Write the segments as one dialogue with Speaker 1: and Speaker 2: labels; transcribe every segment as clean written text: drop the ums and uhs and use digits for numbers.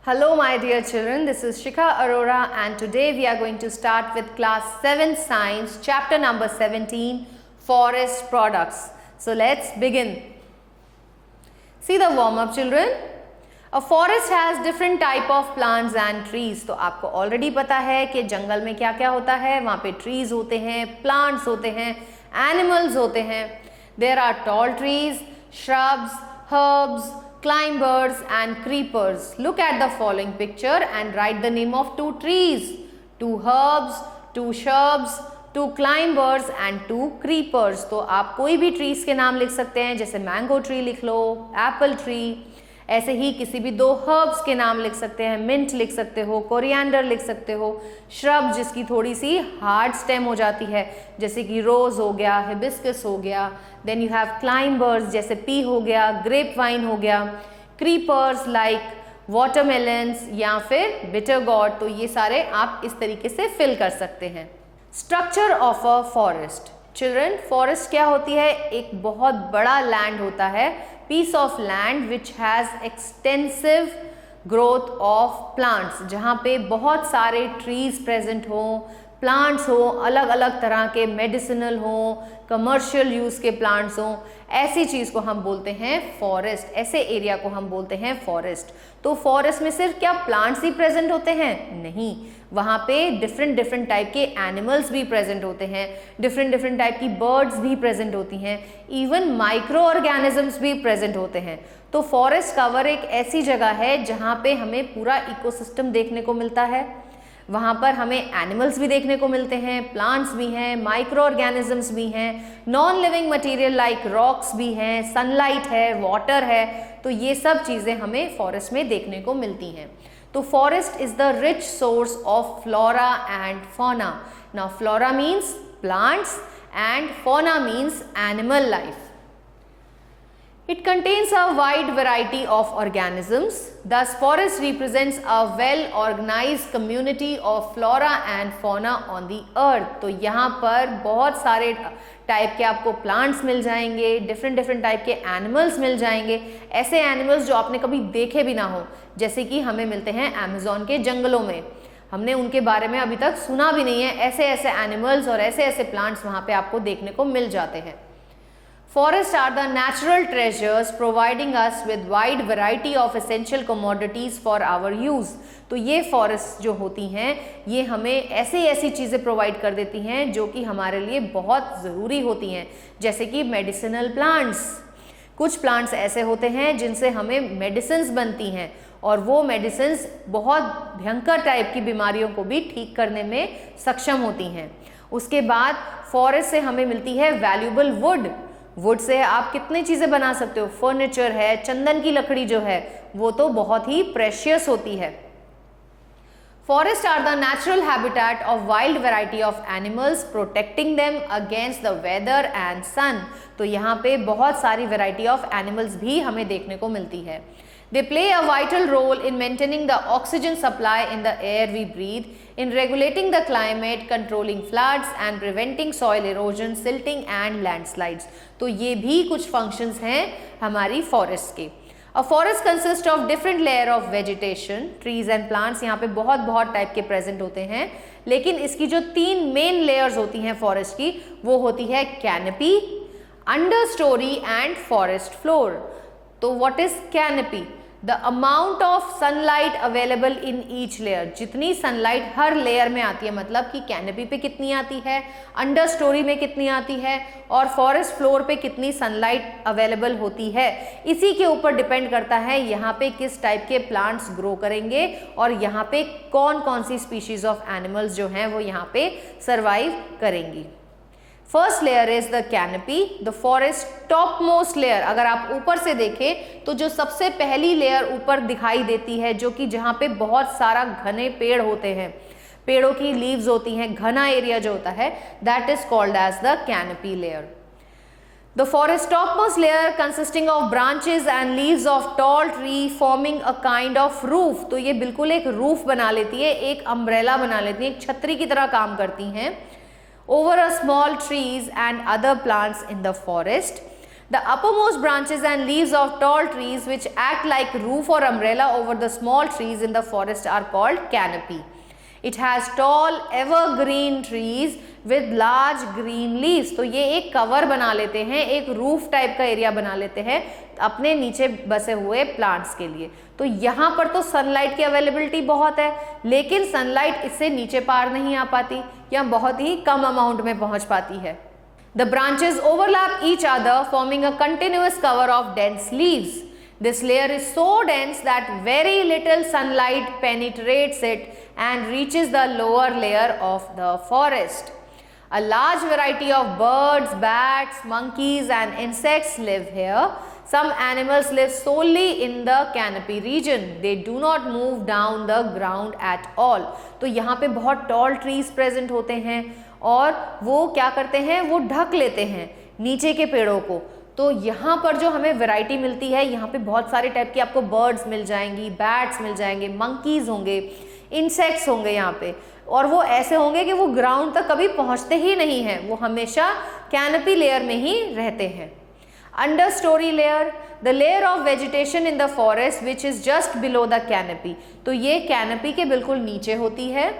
Speaker 1: Hello my dear children, this is Shikha Arora and today we are going to start with class 7 science chapter number 17 forest products. So let's begin. See the warm up children. A forest has different type of plants and trees. तो आपको already पता है कि जंगल में क्या क्या होता है, वहाँ पे trees होते हैं, plants होते हैं, animals होते हैं. There are tall trees, shrubs, herbs, climbers and creepers. Look at the following picture and write the name of 2 trees, 2 herbs, 2 shrubs, 2 climbers and 2 creepers. तो आप कोई भी trees के नाम लिख सकते हैं, जैसे mango tree लिख लो, apple tree. ऐसे ही किसी भी 2 herbs के नाम लिख सकते हैं, mint लिख सकते हो, coriander लिख सकते हो, shrub जिसकी थोड़ी सी hard stem हो जाती है, जैसे कि rose हो गया, hibiscus हो गया. Then you have climbers जैसे pea हो गया, grapevine हो गया, creepers like watermelons या फिर bitter gourd. तो ये सारे आप इस तरीके से fill कर सकते हैं. Structure of a forest. Children, forest क्या होती है? एक बहुत बड़ा land होता है, piece of land which has extensive growth of plants, जहाँ पे बहुत सारे trees present हो, प्लांट्स हो, अलग अलग तरह के मेडिसिनल हो, कमर्शियल यूज के प्लांट्स हो, ऐसी चीज को हम बोलते हैं फॉरेस्ट. ऐसे एरिया को हम बोलते हैं फॉरेस्ट. तो फॉरेस्ट में सिर्फ क्या प्लांट्स ही प्रेजेंट होते हैं? नहीं, वहाँ पे डिफरेंट टाइप के एनिमल्स भी प्रेजेंट होते हैं, डिफरेंट टाइप की बर्ड्स भी प्रेजेंट होती हैं, इवन माइक्रो ऑर्गेनिजम्स भी प्रेजेंट होते हैं. तो फॉरेस्ट कवर एक ऐसी जगह है जहाँ पे हमें पूरा इकोसिस्टम देखने को मिलता है. वहाँ पर हमें एनिमल्स भी देखने को मिलते हैं, प्लांट्स भी हैं, माइक्रो ऑर्गेनिजम्स भी हैं, non living material like rocks भी हैं, सनलाइट है, वाटर है. तो ये सब चीज़ें हमें फॉरेस्ट में देखने को मिलती हैं. तो forest is the rich source of flora and fauna. Now flora means plants and fauna means animal life. It contains a wide variety of organisms. Thus, forest represents a well-organized community of flora and fauna on the earth. तो यहाँ पर बहुत सारे type के आपको plants मिल जाएंगे, different type के animals मिल जाएंगे, ऐसे एनिमल्स जो आपने कभी देखे भी ना हो, जैसे कि हमें मिलते हैं अमेज़न के जंगलों में. हमने उनके बारे में अभी तक सुना भी नहीं है. ऐसे एनिमल्स और ऐसे प्लांट्स वहाँ पे आपको देखने को मिल जाते हैं. Forests are the natural treasures providing us with wide variety of essential commodities for our use. तो ये फॉरेस्ट जो होती हैं ये हमें ऐसी चीज़ें प्रोवाइड कर देती हैं जो कि हमारे लिए बहुत ज़रूरी होती हैं, जैसे कि मेडिसिनल प्लांट्स. कुछ प्लांट्स ऐसे होते हैं जिनसे हमें मेडिसिन्स बनती हैं और वो मेडिसिन्स बहुत भयंकर टाइप की बीमारियों को भी ठीक करने में सक्षम होती हैं. उसके बाद फॉरेस्ट से हमें मिलती है वैल्यूबल वुड से आप कितनी चीज़ें बना सकते हो. फर्नीचर है, चंदन की लकड़ी जो है वो तो बहुत ही प्रेशियस होती है. Forest are the natural habitat of wild variety of animals protecting them against the weather and sun. तो यहाँ पे बहुत सारी वैरायटी ऑफ एनिमल्स भी हमें देखने को मिलती है. They play a vital role in maintaining the oxygen supply in the air we breathe, in regulating the climate, controlling floods and preventing soil erosion, silting and landslides. तो ये भी कुछ functions हैं हमारी forest के. A forest consists of different layer of vegetation, trees and plants. यहाँ पे बहुत टाइप के present होते हैं, लेकिन इसकी जो 3 main layers होती हैं forest की वो होती है canopy, understory and forest floor. तो what is canopy? The amount of sunlight available in each layer. जितनी सनलाइट हर लेयर में आती है, मतलब कि कैनपी पे कितनी आती है, अंडर स्टोरी में कितनी आती है और फॉरेस्ट फ्लोर पे कितनी सनलाइट अवेलेबल होती है, इसी के ऊपर डिपेंड करता है यहाँ पे किस टाइप के प्लांट्स ग्रो करेंगे और यहाँ पे कौन सी स्पीशीज ऑफ एनिमल्स जो हैं वो यहाँ पे सर्वाइव करेंगी. First layer is the canopy, the forest top most layer. अगर आप ऊपर से देखें तो जो सबसे पहली लेयर ऊपर दिखाई देती है, जो कि जहाँ पे बहुत सारा घने पेड़ होते हैं, पेड़ों की लीव्स होती हैं, घना एरिया जो होता है, that is called as the canopy layer. The forest topmost layer consisting of branches and leaves of tall tree forming a kind of roof. तो ये बिल्कुल एक रूफ बना लेती है, एक अम्ब्रेला बना लेती है, एक छतरी की तरह काम करती हैं. Over a small trees and other plants in the forest. The uppermost branches and leaves of tall trees which act like roof or umbrella over the small trees in the forest are called canopy. It has tall evergreen trees with large green leaves. तो ये एक cover बना लेते हैं, एक roof type का area बना लेते हैं अपने नीचे बसे हुए प्लांट्स के लिए। तो यहाँ पर तो सनलाइट की अवेलेबिलिटी बहुत है, लेकिन सनलाइट इससे नीचे पार नहीं आ पाती या बहुत ही कम अमाउंट में पहुँच पाती है। The branches overlap each other, forming a continuous cover of dense leaves. This layer is so dense that very little sunlight penetrates it and reaches the lower layer of the forest. A large variety of birds, bats, monkeys and insects live here. Some animals live solely in the canopy region. They do not move down the ground at all. तो यहाँ पे बहुत tall trees present होते हैं और वो क्या करते हैं, वो ढक लेते हैं नीचे के पेड़ों को। तो यहाँ पर जो हमें वैरायटी मिलती है, यहाँ पे बहुत सारे टाइप की आपको बर्ड्स मिल जाएंगी, बैट्स मिल जाएंगे, मंकीज होंगे, इंसेक्ट्स होंगे यहाँ पे, और वो ऐसे होंगे कि वो ग्राउंड तक कभी पहुँचते ही नहीं हैं, वो हमेशा कैनोपी लेयर में ही रहते हैं। Under story layer, the layer of vegetation in the forest which is just below the canopy. तो ये कैनोपी के बिल्कुल नीचे होती है।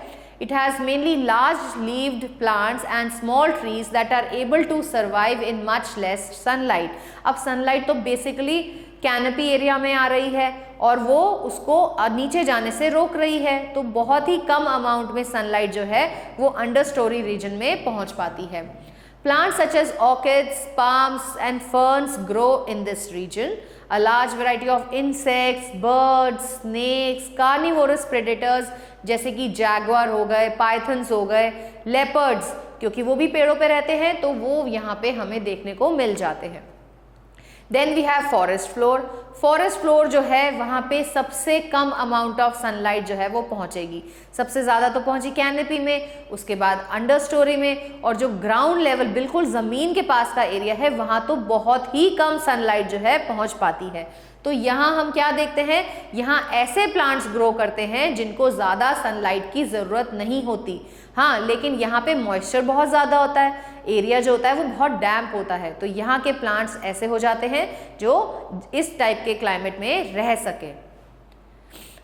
Speaker 1: It has mainly large leaved plants and small trees that are able to survive in much less sunlight. अब sunlight तो basically canopy area में आ रही है और वो उसको नीचे जाने से रोक रही है, तो बहुत ही कम अमाउंट में सनलाइट जो है वो अंडर स्टोरी रीजन में पहुंच पाती है। Plants such as orchids, palms and ferns grow in this region. A large variety of insects, birds, snakes, carnivorous predators जैसे कि जैगुआर हो गए, पाइथन्स हो गए, लेपर्ड्स, क्योंकि वो भी पेड़ों पे रहते हैं तो वो यहाँ पे हमें देखने को मिल जाते हैं। Then we have forest floor. Forest floor जो है वहाँ पे सबसे कम अमाउंट ऑफ सनलाइट जो है वो पहुँचेगी। सबसे ज़्यादा तो पहुँची कैनोपी में, उसके बाद अंडर स्टोरी में, और जो ग्राउंड लेवल बिल्कुल ज़मीन के पास का एरिया है वहाँ तो बहुत ही कम सनलाइट जो है पहुँच पाती है। तो यहाँ हम क्या देखते हैं, यहाँ ऐसे प्लांट्स ग्रो करते हैं जिनको ज़्यादा सनलाइट की ज़रूरत नहीं होती। हाँ, लेकिन यहाँ पे मॉइस्चर बहुत ज़्यादा होता है, एरिया जो होता है वो बहुत डैम्प होता है, तो यहाँ के प्लांट्स ऐसे हो जाते हैं जो इस टाइप के क्लाइमेट में रह सके।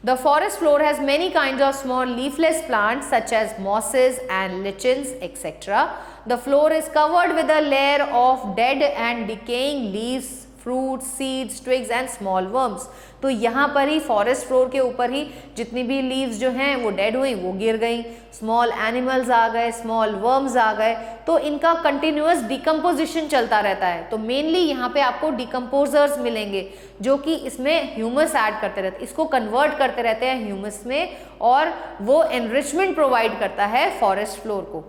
Speaker 1: The forest floor has many kinds of small leafless plants such as mosses and lichens, etc. The floor is covered with a layer of dead and decaying leaves, fruits, seeds, twigs and small worms. तो यहाँ पर ही forest floor के ऊपर ही जितनी भी leaves जो हैं वो डेड हुई, वो गिर गई, स्मॉल एनिमल्स आ गए, स्मॉल वर्म्स आ गए, तो इनका कंटिन्यूअस डिकम्पोजिशन चलता रहता है। तो मेनली यहाँ पे आपको डिकम्पोजर्स मिलेंगे जो कि इसमें ह्यूमस ऐड करते रहते, इसको कन्वर्ट करते रहते हैं ह्यूमस में, और वो एनरिचमेंट प्रोवाइड करता है फॉरेस्ट फ्लोर को।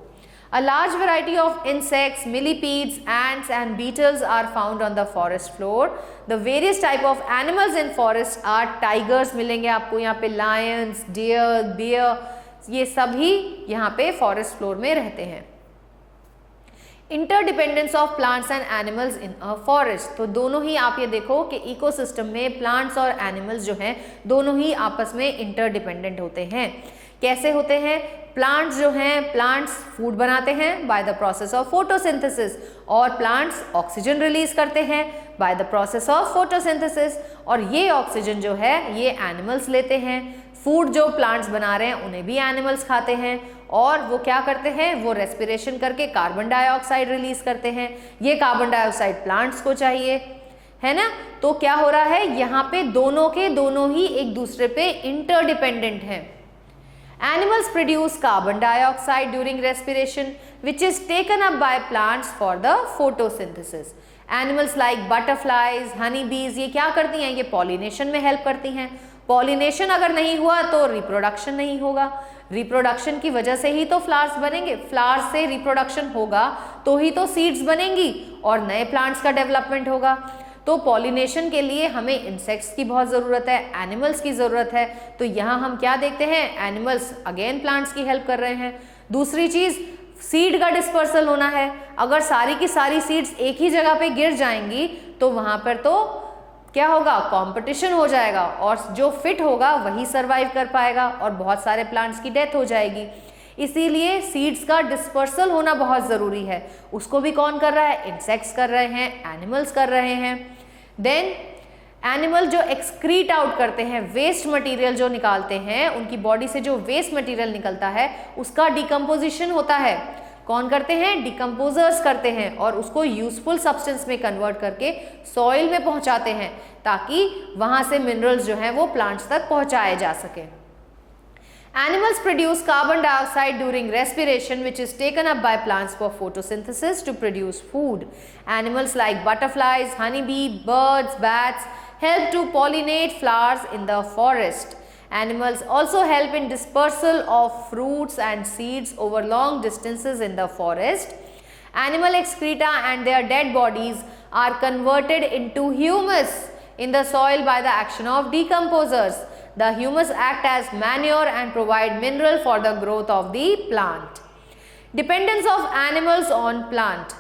Speaker 1: A large variety of insects, millipedes, ants and beetles are found on the forest floor. The various type of animals in forest are tigers मिलेंगे आपको यहाँ पे, lions, deer, bear, ये सभी यहाँ पे forest floor में रहते हैं। Interdependence of plants and animals in a forest. तो दोनों ही आप ये देखो कि इकोसिस्टम में प्लांट्स और एनिमल्स जो हैं दोनों ही आपस में इंटरडिपेंडेंट होते हैं। कैसे होते हैं? प्लांट्स जो हैं, प्लांट्स फूड बनाते हैं by the process of photosynthesis, और प्लांट्स ऑक्सीजन रिलीज करते हैं by the process of photosynthesis, और ये ऑक्सीजन जो है ये एनिमल्स लेते हैं। फूड जो प्लांट्स बना रहे हैं उन्हें भी एनिमल्स खाते हैं, और वो क्या करते हैं, वो रेस्पिरेशन करके कार्बन डाइऑक्साइड रिलीज करते हैं। ये कार्बन डाइऑक्साइड प्लांट्स को चाहिए, है ना। तो क्या हो रहा है, यहाँ पे दोनों के दोनों ही एक दूसरे पे इंटरडिपेंडेंट हैं। Animals produce carbon dioxide during respiration, which is taken up by plants for the photosynthesis. Animals like butterflies, honeybees, ये क्या करती हैं, ये pollination में help करती हैं। Pollination अगर नहीं हुआ तो reproduction नहीं होगा, reproduction की वजह से ही तो flowers बनेंगे, flowers से reproduction होगा तो ही तो seeds बनेंगी और नए plants का development होगा। तो पॉलिनेशन के लिए हमें इंसेक्ट्स की बहुत ज़रूरत है, एनिमल्स की ज़रूरत है। तो यहाँ हम क्या देखते हैं, एनिमल्स अगेन प्लांट्स की हेल्प कर रहे हैं। दूसरी चीज़, सीड का डिस्पर्सल होना है। अगर सारी की सारी सीड्स एक ही जगह पे गिर जाएंगी तो वहाँ पर तो क्या होगा, कंपटीशन हो जाएगा, और जो फिट होगा वही सर्वाइव कर पाएगा और बहुत सारे प्लांट्स की डेथ हो जाएगी। इसीलिए सीड्स का डिस्पर्सल होना बहुत ज़रूरी है। उसको भी कौन कर रहा है? इंसेक्ट्स कर रहे हैं, एनिमल्स कर रहे हैं। देन एनिमल जो एक्सक्रीट आउट करते हैं, वेस्ट मटेरियल जो निकालते हैं, उनकी बॉडी से जो वेस्ट मटेरियल निकलता है उसका डिकम्पोजिशन होता है। कौन करते हैं? डिकम्पोजर्स करते हैं, और उसको यूजफुल सब्सटेंस में कन्वर्ट करके सॉइल में पहुंचाते हैं ताकि वहां से मिनरल्स जो हैं वो प्लांट्स तक पहुंचाए जा सके। Animals produce carbon dioxide during respiration, which is taken up by plants for photosynthesis to produce food. Animals like butterflies, honeybee, birds, bats help to pollinate flowers in the forest. Animals also help in dispersal of fruits and seeds over long distances in the forest. Animal excreta and their dead bodies are converted into humus in the soil by the action of decomposers. The humus act as manure and provide mineral for the growth of the plant. Dependence of animals on plant.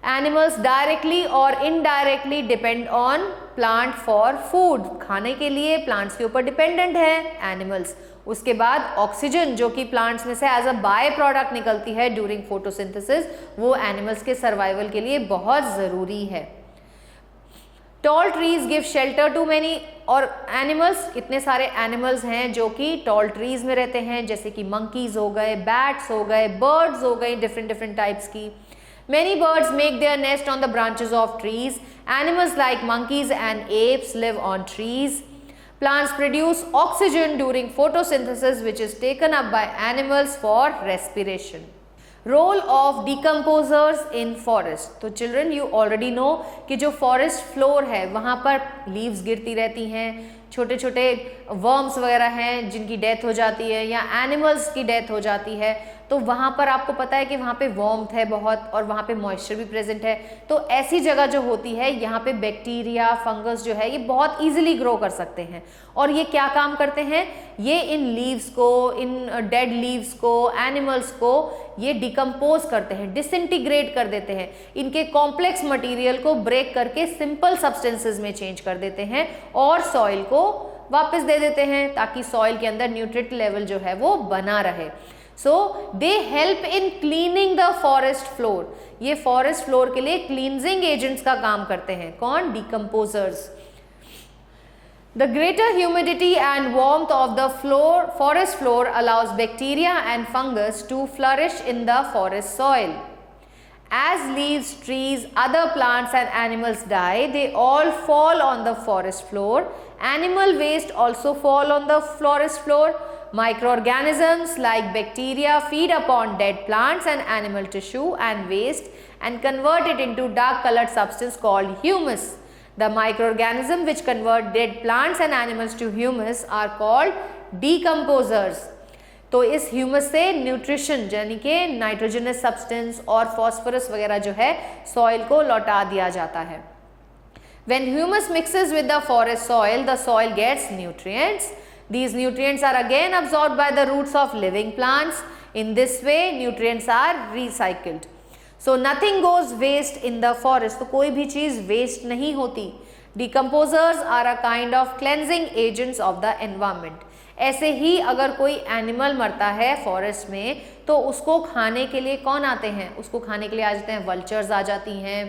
Speaker 1: Animals directly or indirectly depend on plant for food. खाने के लिए plants के ऊपर dependent है animals. उसके बाद oxygen जो कि प्लांट्स में से एज अ बाय प्रोडक्ट निकलती है ड्यूरिंग फोटोसिंथेसिस, वो एनिमल्स के सर्वाइवल के लिए बहुत ज़रूरी है। Tall trees give shelter to many, और एनिमल्स, कितने सारे एनिमल्स हैं जो कि टॉल ट्रीज में रहते हैं, जैसे कि मंकीज हो गए, बैट्स हो गए, बर्ड्स हो गए, डिफरेंट टाइप्स की। Many birds make their nest on the branches of trees. Animals like monkeys and apes live on trees. Plants produce oxygen during photosynthesis, which is taken up by animals for respiration. Role of decomposers in forest. तो children, you already know कि जो forest floor है वहाँ पर leaves गिरती रहती हैं, छोटे छोटे वर्म्स वगैरह हैं जिनकी डेथ हो जाती है, या एनिमल्स की डेथ हो जाती है, तो वहाँ पर आपको पता है कि वहाँ पे वार्मथ है बहुत, और वहाँ पे मॉइस्चर भी प्रेजेंट है। तो ऐसी जगह जो होती है यहाँ पे बैक्टीरिया, फंगस जो है ये बहुत इजीली ग्रो कर सकते हैं। और ये क्या काम करते हैं? ये इन लीव्स को, इन डेड लीव्स को, एनिमल्स को ये डिकम्पोज करते हैं, डिसइंटीग्रेट कर देते हैं, इनके कॉम्प्लेक्स मटीरियल को ब्रेक करके सिंपल सब्सटेंसेज में चेंज कर देते हैं और सॉइल को वापस दे देते हैं ताकि सॉइल के अंदर न्यूट्रिएंट लेवल जो है वो बना रहे। So they help in cleaning the forest floor. ये फॉरेस्ट फ्लोर के लिए क्लींजिंग एजेंट्स का काम करते हैं। कौन? Decomposers. The greater humidity and warmth of the forest floor allows bacteria and fungus to flourish in the forest soil. As leaves, trees, other plants and animals die, they all fall on the forest floor. Animal waste also fall on the forest floor. Microorganisms like bacteria feed upon dead plants and animal tissue and waste and convert it into dark colored substance called humus. The microorganisms which convert dead plants and animals to humus are called decomposers. तो इस humus से nutrition यानी कि nitrogenous substance और phosphorus वगैरह जो है soil को लौटा दिया जाता है। When humus mixes with the forest soil, the soil gets nutrients. These nutrients are again absorbed by the roots of living plants. In this way, nutrients are recycled. So nothing goes waste in the forest. तो कोई भी चीज़ waste नहीं होती। Decomposers are a kind of cleansing agents of the environment. ऐसे ही अगर कोई animal मरता है फॉरेस्ट में तो उसको खाने के लिए कौन आते हैं? उसको खाने के लिए आ जाते हैं वल्चर्स, आ जाती हैं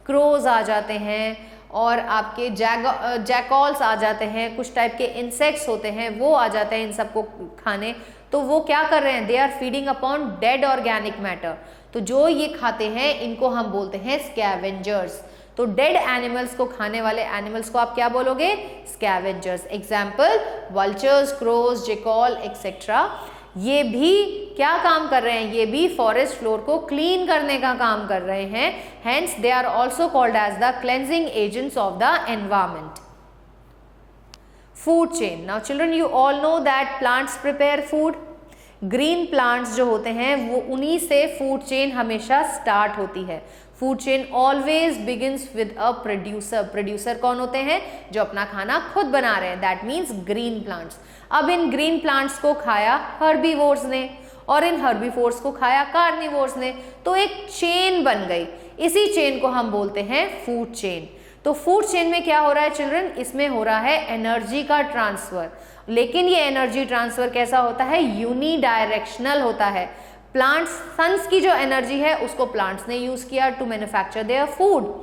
Speaker 1: क्रोज, आ जाते हैं, और आपके जैकॉल्स आ जाते हैं, कुछ टाइप के इंसेक्ट्स होते हैं वो आ जाते हैं इन सबको खाने। तो वो क्या कर रहे हैं? They are feeding upon dead organic matter. तो जो ये खाते हैं इनको हम बोलते हैं स्कैवेंजर्स। तो डेड एनिमल्स को खाने वाले एनिमल्स को आप क्या बोलोगे? Scavengers. Example vultures, crows, jackal etcetera. ये भी क्या काम कर रहे हैं? ये भी फॉरेस्ट फ्लोर को क्लीन करने का काम कर रहे हैं। Hence they are also called as the cleansing agents of the environment. Food chain. Now children, you all know that plants prepare food. Green plants जो होते हैं वो उन्हीं से फूड चेन हमेशा स्टार्ट होती है। Food chain always begins with a producer. Producer कौन होते हैं? जो अपना खाना खुद बना रहे हैं, दैट मीन्स ग्रीन प्लांट्स। अब इन ग्रीन प्लांट्स को खाया हर्बीवोर्स ने और इन हर्बीवोर्स को खाया कार्निवोर्स ने, तो एक चेन बन गई। इसी चेन को हम बोलते हैं फूड चेन। तो फूड चेन में क्या हो रहा है चिल्ड्रन? इसमें हो रहा है एनर्जी का ट्रांसफर। लेकिन ये एनर्जी ट्रांसफर कैसा होता है, यूनिडायरेक्शनल होता है। प्लांट्स, सन्स की जो एनर्जी है उसको प्लांट्स ने यूज किया टू मैन्युफैक्चर देयर फूड,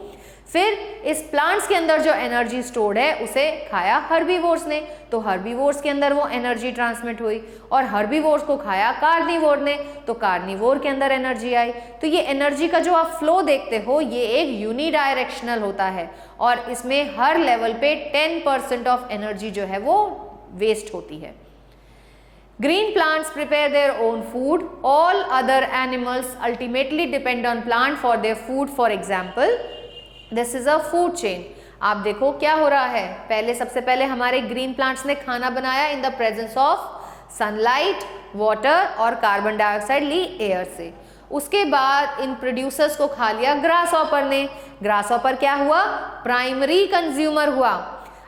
Speaker 1: फिर इस प्लांट्स के अंदर जो एनर्जी स्टोर्ड है उसे खाया हर्बीवोर्स ने, तो हर्बीवोर्स के अंदर वो एनर्जी ट्रांसमिट हुई, और हर्बीवोर्स को खाया कार्निवोर ने, तो कार्निवोर के अंदर एनर्जी आई। तो ये एनर्जी का जो आप फ्लो देखते हो ये एक यूनिडायरेक्शनल होता है, और इसमें हर लेवल पे 10% ऑफ एनर्जी जो है वो वेस्ट होती है। Green plants prepare their own food. All other animals ultimately depend on plant for their food. For example, this is a food chain. आप देखो क्या हो रहा है, पहले सबसे पहले हमारे ग्रीन प्लांट्स ने खाना बनाया in the presence of sunlight, water और कार्बन डाइऑक्साइड ली एयर से। उसके बाद इन प्रोड्यूसर्स को खा लिया ग्रास हॉपर ने। ग्रास हॉपर क्या हुआ, प्राइमरी कंज्यूमर हुआ।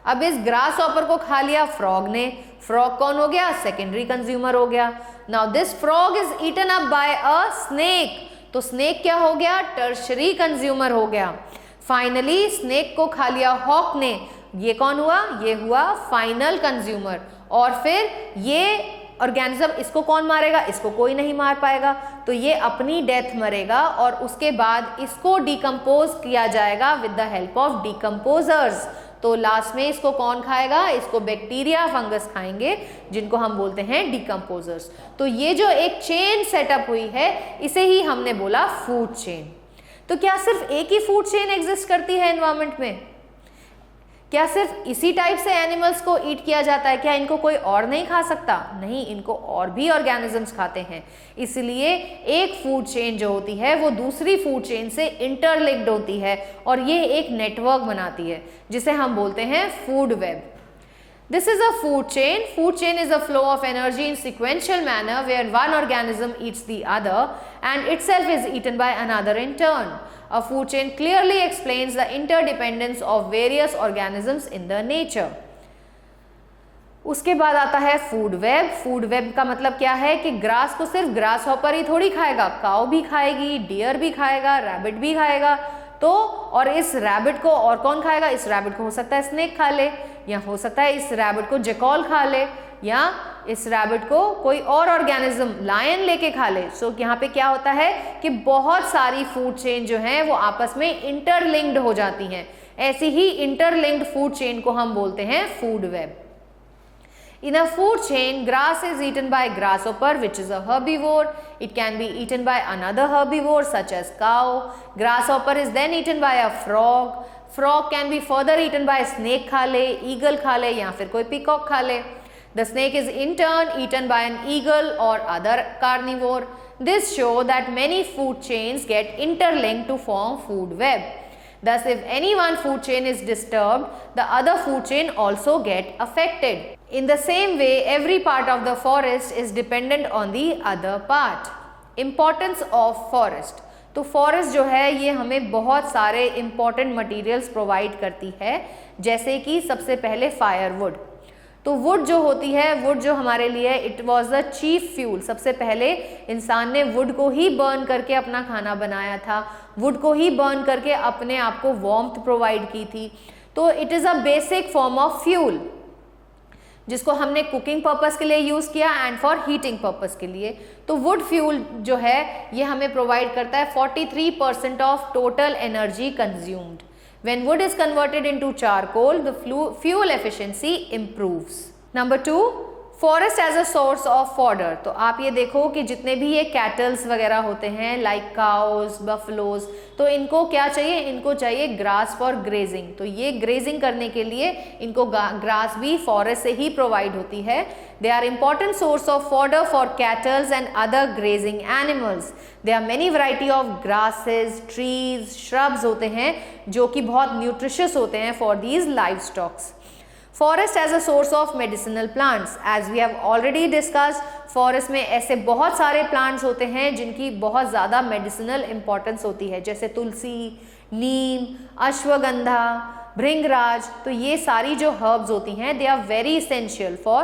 Speaker 1: अब इस ग्रास हॉपर को खा लिया फ्रॉग ने, फ्रॉग कौन हो गया, सेकेंडरी कंज्यूमर हो गया। Now this frog is eaten up by a snake, तो स्नेक क्या हो गया, टर्शरी कंज्यूमर हो गया। फाइनली स्नेक को खा लिया हॉक ने, ये कौन हुआ, ये हुआ फाइनल कंज्यूमर। और फिर ये ऑर्गेनिज्म, इसको कौन मारेगा, इसको कोई नहीं मार पाएगा, तो ये अपनी डेथ मरेगा और उसके बाद इसको डिकम्पोज किया जाएगा with the help of decomposers. तो लास्ट में इसको कौन खाएगा, इसको बैक्टीरिया, फंगस खाएंगे, जिनको हम बोलते हैं डिकम्पोजर्स। तो ये जो एक चेन सेटअप हुई है इसे ही हमने बोला फूड चेन। तो क्या सिर्फ एक ही फूड चेन एग्जिस्ट करती है एनवायरमेंट में, क्या सिर्फ इसी टाइप से एनिमल्स को ईट किया जाता है, क्या इनको कोई और नहीं खा सकता, नहीं, इनको और भी ऑर्गेनिजम्स खाते हैं। इसलिए एक फूड चेन जो होती है वो दूसरी फूड चेन से इंटरलिंक्ड होती है और ये एक नेटवर्क बनाती है जिसे हम बोलते हैं food web. This is a food chain. Food chain is a flow of energy in sequential manner where one organism eats the other and itself is eaten by another in turn. A food chain clearly explains the interdependence of various organisms in the nature. उसके बाद आता है food web. Food web का मतलब क्या है कि grass को सिर्फ ग्रास हॉपर ही थोड़ी खाएगा, काऊ भी खाएगी, डियर भी खाएगा, रैबिट भी खाएगा। तो और इस रैबिट को और कौन खाएगा, इस रैबिट को हो सकता है स्नेक खा ले, या हो सकता है इस रैबिट को जैकॉल खा ले, या इस रैबिट को कोई और ऑर्गेनिज्म लायन लेके खा ले। सो यहाँ पे क्या होता है कि बहुत सारी फूड चेन जो हैं वो आपस में इंटरलिंक्ड हो जाती हैं। ऐसी ही इंटरलिंक्ड फूड चेन को हम बोलते हैं food web. In a food chain, grass is eaten by grasshopper, which is a herbivore. It can be eaten by another herbivore such as cow. Grasshopper is then eaten by a frog. Frog can be further eaten by snake खा ले, eagle खा ले, या फिर कोई peacock खा ले. The snake is in turn eaten by an eagle or other carnivore. This show that many food chains get interlinked to form food web. Thus, if any one food chain is disturbed, the other food chain also get affected. In the same way, every part of the forest is dependent on the other part. Importance of forest. तो forest जो है ये हमें बहुत सारे important materials provide करती है, जैसे कि सबसे पहले फायरवुड। तो वुड जो होती है, वुड जो हमारे लिए it was the chief fuel. सबसे पहले इंसान ने वुड को ही बर्न करके अपना खाना बनाया था, वुड को ही बर्न करके अपने आप को वार्मथ प्रोवाइड की थी। तो it is a basic form of fuel जिसको हमने कुकिंग पर्पस के लिए यूज़ किया एंड फॉर हीटिंग पर्पस के लिए। तो वुड फ्यूल जो है ये हमें प्रोवाइड करता है 43% of total energy consumed. When wood is converted into charcoal, the fuel efficiency improves. Number 2, forest as a source of fodder. तो आप ये देखो कि जितने भी ये कैटल्स वगैरह होते हैं लाइक काउस, बफलोज, तो इनको क्या चाहिए, इनको चाहिए ग्रास फॉर ग्रेजिंग। तो ये ग्रेजिंग करने के लिए इनको ग्रास भी फॉरेस्ट से ही प्रोवाइड होती है। They are important source of fodder for cattle and other grazing animals. There are many variety of grasses, trees, shrubs होते हैं जो कि बहुत nutritious होते हैं for these livestocks. Forest as a source of medicinal plants. As we have already discussed, forest में ऐसे बहुत सारे plants होते हैं जिनकी बहुत ज़्यादा medicinal importance होती है, जैसे तुलसी, नीम, अश्वगंधा, भृंगराज। तो ये सारी जो herbs होती हैं they are very essential for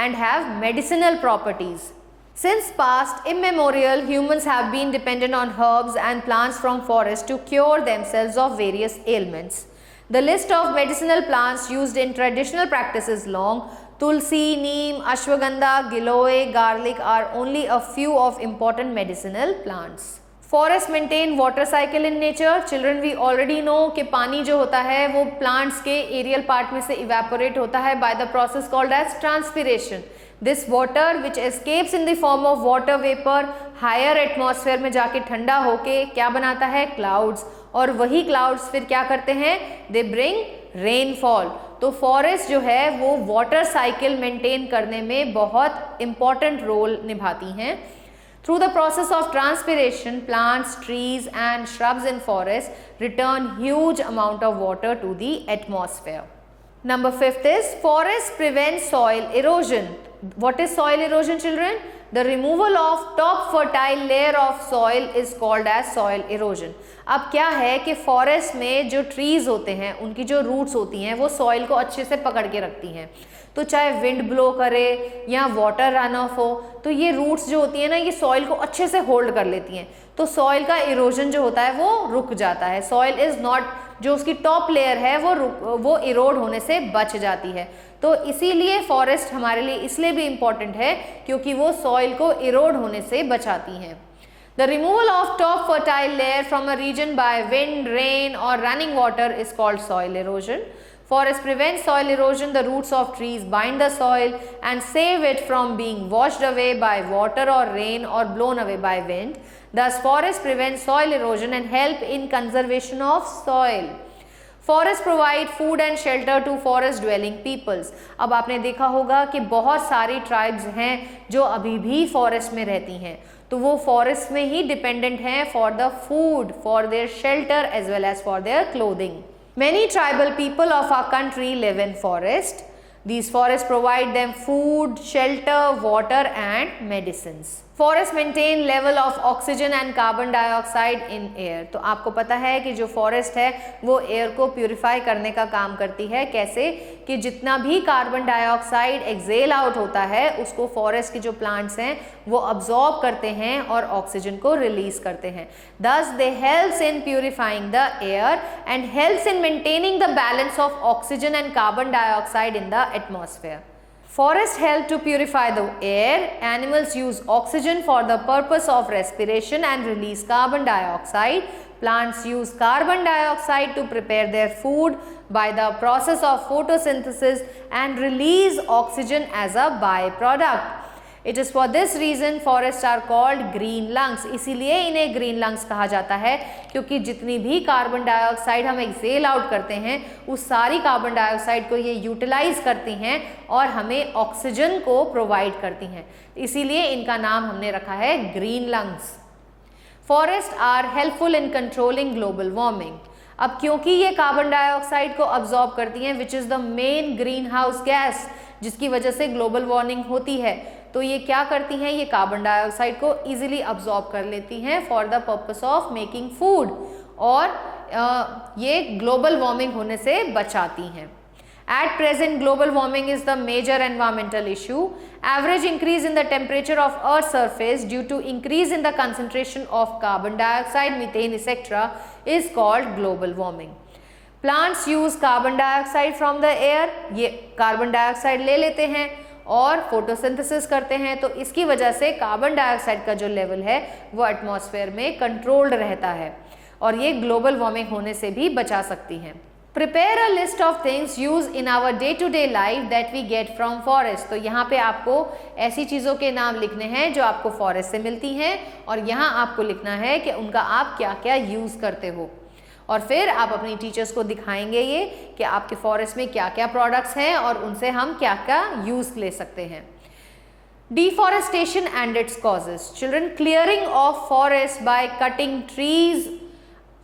Speaker 1: and have medicinal properties. Since past immemorial, humans have been dependent on herbs and plants from forests to cure themselves of various ailments. The list of medicinal plants used in traditional practice is long. Tulsi, neem, ashwagandha, giloy, garlic are only a few of important medicinal plants. Forests maintain water cycle in nature. Children, we already know कि पानी जो होता है वो plants के aerial part में से evaporate होता है by the process called as transpiration. This water which escapes in the form of water vapor higher atmosphere में जाके ठंडा होके क्या बनाता है? Clouds. और वही clouds फिर क्या करते हैं? They bring rainfall. तो फॉरेस्ट जो है वो वाटर साइकिल मेंटेन करने में बहुत इंपॉर्टेंट रोल निभाती हैं. Through the process of transpiration, plants, trees and shrubs in forest return huge amount of water to the atmosphere. Number 5 is forests prevent soil erosion. What is soil erosion, children? The removal of top fertile layer of soil is called as soil erosion. अब क्या है कि forest में जो trees होते हैं उनकी जो रूट्स होती हैं वो सॉइल को अच्छे से पकड़ के रखती हैं. तो चाहे विंड ब्लो करे या वाटर रन ऑफ हो तो ये रूट्स जो होती हैं ना ये सॉइल को अच्छे से होल्ड कर लेती हैं. तो सॉइल का इरोजन जो होता है वो रुक जाता है. सॉइल इज नॉट, जो उसकी टॉप लेयर है वो इरोड होने से बच जाती है. तो इसीलिए फॉरेस्ट हमारे लिए इसलिए भी इम्पॉर्टेंट है क्योंकि वो सॉइल को इरोड होने से बचाती हैं. The removal of top fertile layer from a region by wind, rain or running water is called soil erosion. Forests prevent soil erosion. The roots of trees bind the soil and save it from being washed away by water or rain or blown away by wind. Thus, forests prevent soil erosion and help in conservation of soil. Forests provide food and shelter to forest dwelling peoples. अब आपने देखा होगा कि बहुत सारी tribes हैं जो अभी भी फॉरेस्ट में रहती हैं. तो वो फॉरेस्ट में ही डिपेंडेंट हैं for the food, for their shelter as well as for their clothing. Many tribal people of our country live in forest. These forests provide them food, shelter, water and medicines. Forests maintain level of oxygen and carbon dioxide in air. तो आपको पता है कि जो forest है वो air को purify करने का काम करती है. कैसे? कि जितना भी कार्बन डाइऑक्साइड एक्सेल आउट होता है उसको फॉरेस्ट के जो प्लांट्स हैं वो अब्जॉर्ब करते हैं और ऑक्सीजन को रिलीज करते हैं. Thus they helps in purifying the air and helps in maintaining the balance of oxygen and carbon dioxide in the atmosphere. Forests help to purify the air. Animals use oxygen for the purpose of respiration and release carbon dioxide. Plants use carbon dioxide to prepare their food by the process of photosynthesis and release oxygen as a byproduct. It is for this reason forests are called green lungs. इसीलिए इन्हें green lungs कहा जाता है क्योंकि जितनी भी carbon dioxide हम Excel out करते हैं उस सारी कार्बन डाइऑक्साइड को ये यूटिलाइज करती हैं और हमें ऑक्सीजन को प्रोवाइड करती हैं. इसीलिए इनका नाम हमने रखा है green lungs. Forest are helpful in controlling global warming. अब क्योंकि ये कार्बन डाइऑक्साइड को अब्जॉर्ब करती हैं which is the main greenhouse gas जिसकी वजह से ग्लोबल वार्मिंग होती है, तो ये क्या करती हैं? ये कार्बन डाइऑक्साइड को इजीली अब्जॉर्ब कर लेती हैं for the purpose of making food और ये ग्लोबल वार्मिंग होने से बचाती हैं. At present, global warming is the major environmental issue. Average increase in the temperature of Earth's surface due to increase in the concentration of carbon dioxide, methane, etc. is called global warming. Plants use carbon dioxide from the air. ये carbon dioxide ले लेते हैं और photosynthesis करते हैं, तो इसकी वजह से कार्बन डाइऑक्साइड का जो लेवल है वो एटमॉस्फेयर में कंट्रोल्ड रहता है और ये ग्लोबल वार्मिंग होने से भी बचा सकती हैं. Prepare a list of things used in our day-to-day life that we get from forest. तो यहाँ पे आपको ऐसी चीज़ों के नाम लिखने हैं जो आपको फॉरेस्ट से मिलती हैं और यहाँ आपको लिखना है कि उनका आप क्या क्या यूज़ करते हो और फिर आप अपनी टीचर्स को दिखाएंगे ये कि आपके फॉरेस्ट में क्या क्या प्रोडक्ट्स हैं और उनसे हम क्या क्या यूज़ ले सकते हैं. Deforestation and its causes. Children, clearing of forest by cutting trees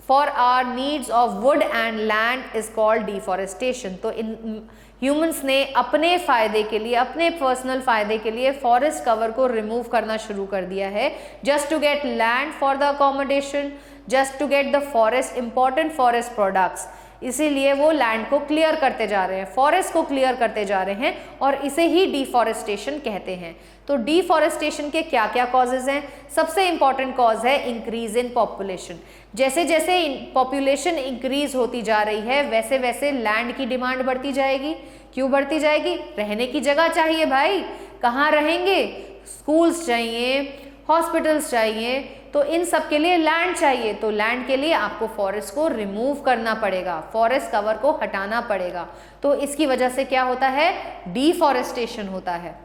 Speaker 1: for our needs of wood and land is called deforestation. तो इन ह्यूमंस ने अपने फ़ायदे के लिए, अपने पर्सनल फ़ायदे के लिए फॉरेस्ट कवर को रिमूव करना शुरू कर दिया है just to get land for the accommodation, just to get the forest important forest products. इसीलिए वो लैंड को क्लियर करते जा रहे हैं, फॉरेस्ट को क्लियर करते जा रहे हैं और इसे ही डिफॉरेस्टेशन कहते हैं. तो डिफॉरेस्टेशन के क्या क्या कॉजेज हैं? सबसे इंपॉर्टेंट कॉज है इंक्रीज इन पॉपुलेशन. जैसे जैसे पॉपुलेशन इंक्रीज होती जा रही है वैसे वैसे लैंड की डिमांड बढ़ती जाएगी क्यों बढ़ती जाएगी? रहने की जगह चाहिए भाई, कहाँ रहेंगे? स्कूल्स चाहिए, हॉस्पिटल्स चाहिए, तो इन सब के लिए लैंड चाहिए। तो लैंड के लिए आपको फॉरेस्ट को रिमूव करना पड़ेगा, फॉरेस्ट कवर को हटाना पड़ेगा। तो इसकी वजह से क्या होता है? डिफॉरेस्टेशन होता है।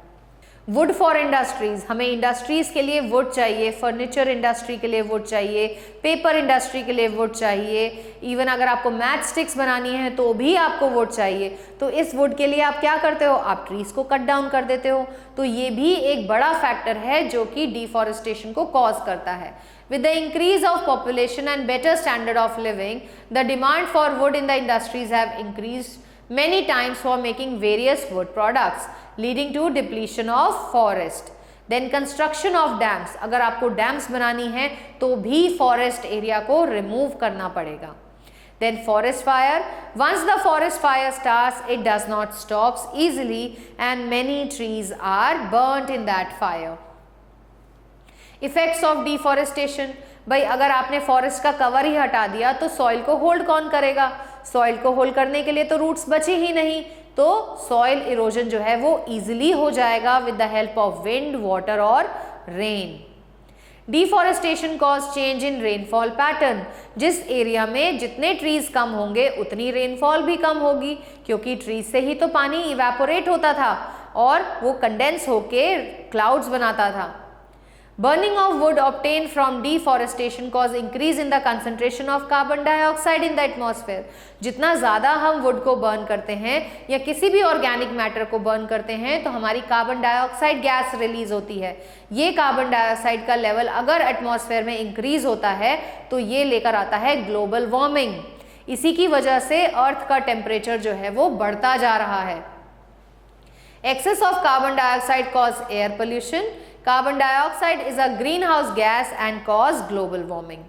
Speaker 1: वुड फॉर इंडस्ट्रीज, हमें इंडस्ट्रीज के लिए वुड चाहिए, फर्नीचर इंडस्ट्री के लिए वुड चाहिए, पेपर इंडस्ट्री के लिए वुड चाहिए, इवन अगर आपको मैच स्टिक्स बनानी है तो भी आपको वुड चाहिए। तो इस वुड के लिए आप क्या करते हो? आप ट्रीज को कट डाउन कर देते हो। तो ये भी एक बड़ा फैक्टर है जो कि डिफॉरेस्टेशन को कॉज करता है। With the increase of population and better standard of living, the demand for wood in the industries have increased many times for making various wood products, leading to depletion of forest. Then construction of dams, अगर आपको dams बनानी है तो भी forest area को remove करना पड़ेगा। Then forest fire, once the forest fire starts, it does not stop easily and many trees are burnt in that fire. Effects of deforestation, भाई अगर आपने फॉरेस्ट का कवर ही हटा दिया तो सॉइल को होल्ड कौन करेगा? सॉइल को होल्ड करने के लिए तो रूट्स बचे ही नहीं, तो सॉइल इरोजन जो है वो इजीली हो जाएगा with the help of wind, water और rain. Deforestation cause change in rainfall pattern, जिस एरिया में जितने ट्रीज कम होंगे उतनी रेनफॉल भी कम होगी, क्योंकि ट्रीज से ही तो पानी इवेपोरेट होता था और वो कंडेंस होके क्लाउड्स बनाता था। Burning of wood obtained from deforestation cause increase in the concentration of carbon dioxide in the atmosphere. जितना ज़्यादा हम वुड को बर्न करते हैं या किसी भी ऑर्गेनिक मैटर को बर्न करते हैं तो हमारी कार्बन डाइऑक्साइड गैस रिलीज होती है। ये कार्बन डाइऑक्साइड का लेवल अगर एटमॉस्फेयर में इंक्रीज होता है तो ये लेकर आता है ग्लोबल वार्मिंग। इसी की वजह से अर्थ का टेम्परेचर जो है वो बढ़ता जा रहा है। Excess of carbon dioxide cause air pollution. Carbon dioxide is a greenhouse gas and cause global warming.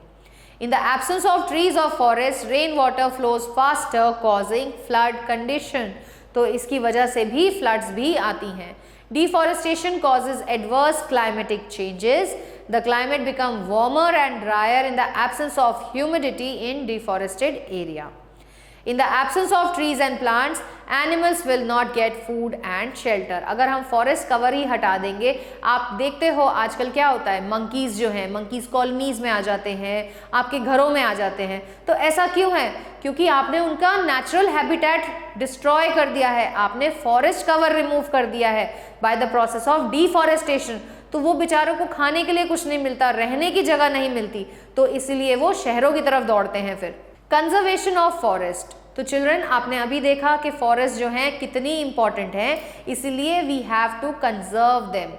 Speaker 1: In the absence of trees or forests, rainwater flows faster causing flood condition. तो इसकी वजह से भी floods भी आती हैं। Deforestation causes adverse climatic changes. The climate becomes warmer and drier in the absence of humidity in deforested area. In the absence of trees and plants, animals will not get food and shelter. अगर हम forest cover ही हटा देंगे, आप देखते हो आजकल क्या होता है, मंकीज जो हैं, मंकीज कॉलोनीज में आ जाते हैं, आपके घरों में आ जाते हैं। तो ऐसा क्यों है? क्योंकि आपने उनका नेचुरल हैबिटेट डिस्ट्रॉय कर दिया है, आपने फॉरेस्ट कवर रिमूव कर दिया है by the process of deforestation. तो वो बेचारों को खाने के लिए कुछ नहीं मिलता, रहने की जगह नहीं मिलती, तो इसलिए वो शहरों की तरफ दौड़ते हैं। फिर कंजर्वेशन ऑफ फॉरेस्ट, तो चिल्ड्रन आपने अभी देखा कि फॉरेस्ट जो हैं कितनी इंपॉर्टेंट है, इसलिए we have to conserve them.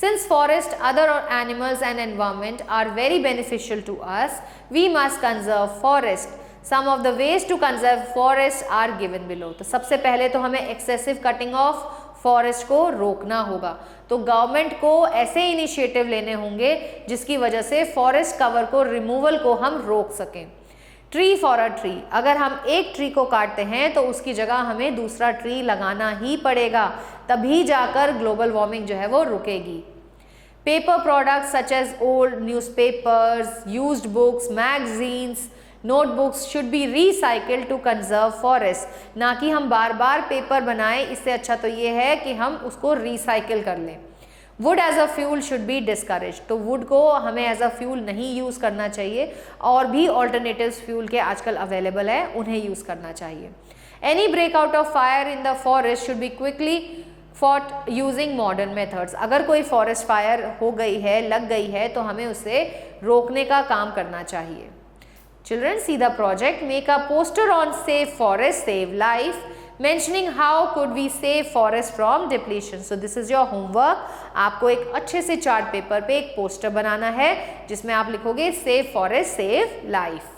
Speaker 1: Since forest, other animals and environment are very beneficial to us, we must conserve forest. Some of the ways to conserve forest are given below. तो सबसे पहले तो हमें excessive cutting of forest को रोकना होगा। तो government को ऐसे इनिशिएटिव लेने होंगे जिसकी वजह से फॉरेस्ट कवर को रिमूवल को हम रोक सकें। ट्री फॉर अ ट्री, अगर हम एक ट्री को काटते हैं तो उसकी जगह हमें दूसरा ट्री लगाना ही पड़ेगा, तभी जाकर ग्लोबल वार्मिंग जो है वो रुकेगी। Paper products such as old newspapers, used books, magazines, notebooks should be recycled to conserve forest. ना कि हम बार बार पेपर बनाएं, इससे अच्छा तो ये है कि हम उसको रिसाइकिल कर लें। Wood as a fuel should be discourage, तो वुड को हमें एज अ फ्यूल नहीं यूज़ करना चाहिए, और भी ऑल्टरनेटिव्स फ्यूल के आजकल अवेलेबल है, उन्हें यूज़ करना चाहिए। Any breakout of fire in the forest should be quickly fought using modern methods. अगर कोई फॉरेस्ट फायर हो गई है, लग गई है, तो हमें उसे रोकने का काम करना चाहिए। Children, see the project. Make a poster on save forest, save life, mentioning how could we save forest from depletion. So this is your homework. आपको एक अच्छे से चार्ट पेपर पे एक पोस्टर बनाना है जिसमें आप लिखोगे save forest, save life.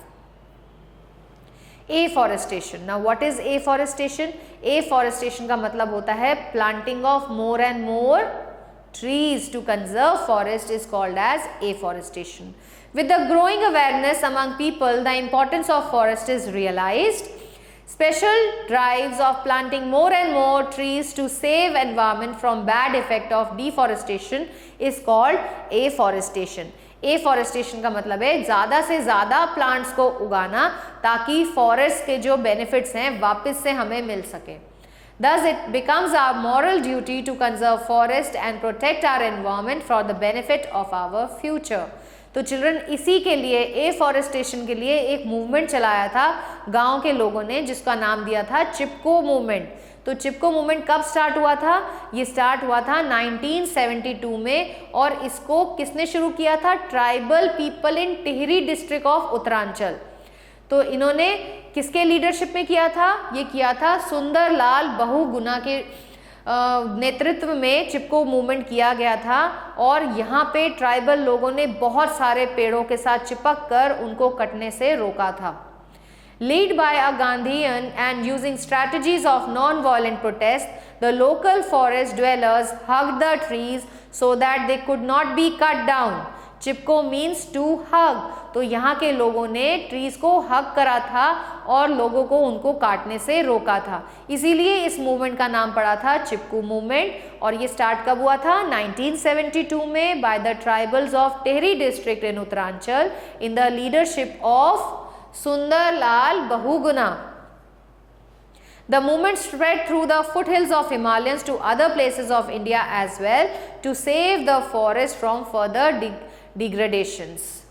Speaker 1: Afforestation. Now what is afforestation? Afforestation का मतलब होता है planting of more and more trees to conserve forest is called as afforestation. With the growing awareness among people, the importance of forest is realized. Special drives of planting more and more trees to save environment from bad effect of deforestation is called afforestation. Afforestation का मतलब है ज़्यादा से ज़्यादा plants को उगाना ताकि forest के जो बेनिफिट्स हैं वापस से हमें मिल सके। Thus, it becomes our moral duty to conserve forest and protect our environment for the benefit of our future. तो चिल्ड्रन इसी के लिए एफॉरेस्टेशन के लिए एक मूवमेंट चलाया था गांव के लोगों ने, जिसका नाम दिया था चिपको मूवमेंट. तो चिपको मूवमेंट कब स्टार्ट हुआ था? ये स्टार्ट हुआ था 1972 में, और इसको किसने शुरू किया था? Tribal people in Tehri district of Uttaranchal. तो इन्होंने किसके लीडरशिप में किया था? ये किया था सुंदरलाल बहुगुणा के नेतृत्व में चिपको मूवमेंट किया गया था. और यहाँ पे ट्राइबल लोगों ने बहुत सारे पेड़ों के साथ चिपक कर उनको कटने से रोका था. Led by a Gandhian and using strategies of non-violent protest, the local forest dwellers hugged the trees so that they could not be cut down. Chipko means to hug. तो यहाँ के लोगों ने ट्रीज को हग करा था और लोगों को उनको काटने से रोका था. इसीलिए इस मूवमेंट का नाम पड़ा था चिपको मूवमेंट. और ये स्टार्ट कब हुआ था? 1972 में by the tribals of Tehri district in Uttaranchal in the leadership of Sundarlal Bahuguna. The movement spread through the foothills of Himalayas to other places of India as well to save the forest from further degradations.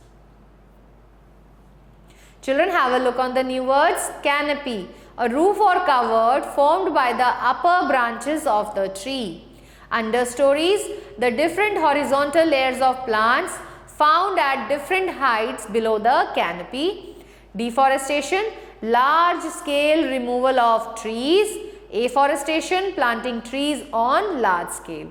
Speaker 1: Children, have a look on the new words. Canopy, a roof or cover formed by the upper branches of the tree. Understories, the different horizontal layers of plants found at different heights below the canopy. Deforestation, large scale removal of trees. Afforestation, planting trees on large scale.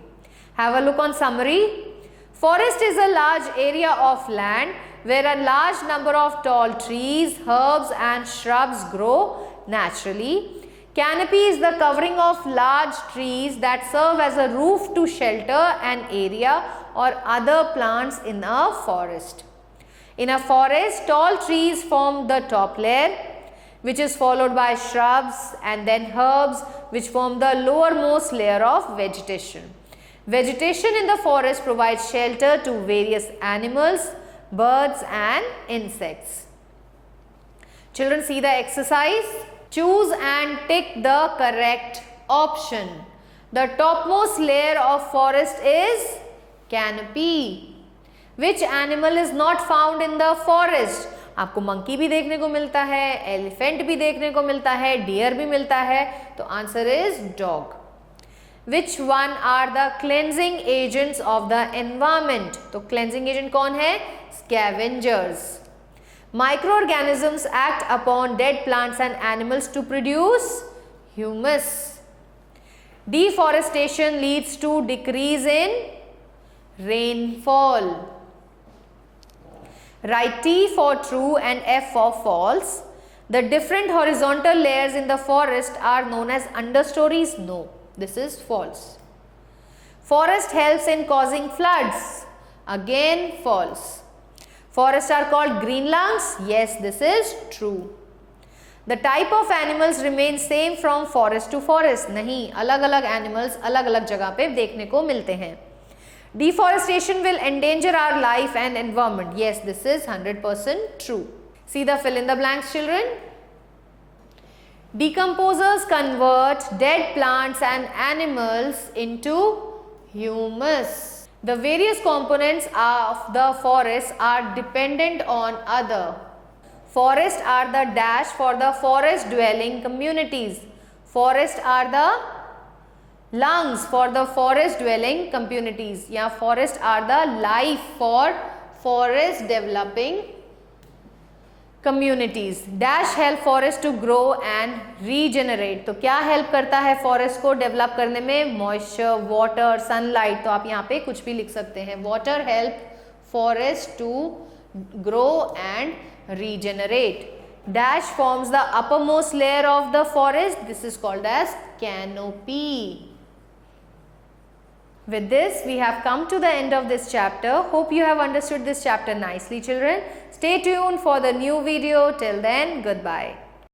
Speaker 1: Have a look on summary. Forest is a large area of land where a large number of tall trees, herbs and shrubs grow naturally. Canopy is the covering of large trees that serve as a roof to shelter an area or other plants in a forest. In a forest, tall trees form the top layer, which is followed by shrubs and then herbs, which form the lowermost layer of vegetation. Vegetation in the forest provides shelter to various animals, birds and insects. Children, see the exercise. Choose and tick the correct option. The topmost layer of forest is canopy. Which animal is not found in the forest? आपको monkey भी देखने को मिलता है, elephant भी देखने को मिलता है, डियर भी मिलता है. तो answer is dog. Which one are the cleansing agents of the environment? तो cleansing agent कौन है? Scavengers. Microorganisms act upon dead plants and animals to produce humus. Deforestation leads to decrease in rainfall. Write T for true and F for false. The different horizontal layers in the forest are known as understories. No, this is false. Forest helps in causing floods. Again false. Forests are called green lungs. Yes, this is true. The type of animals remain same from forest to forest. नहीं, अलग अलग animals अलग अलग जगह पे देखने को मिलते हैं. Deforestation will endanger our life and environment. Yes, this is 100% true. See the fill in the blanks, children. Decomposers convert dead plants and animals into humus. The various components of the forest are dependent on other. Forests are the dash for the forest dwelling communities. Forests are the lungs for the forest dwelling communities. या forest are the life for forest developing communities. Dash help forest to grow and regenerate. तो क्या help करता है forest को develop करने में? Moisture, water, sunlight. तो आप यहाँ पे कुछ भी लिख सकते हैं. Water help forest to grow and regenerate. Dash forms the uppermost layer of the forest. This is called as canopy. With this, we have come to the end of this chapter. Hope you have understood this chapter nicely, children. Stay tuned for the new video. Till then, goodbye.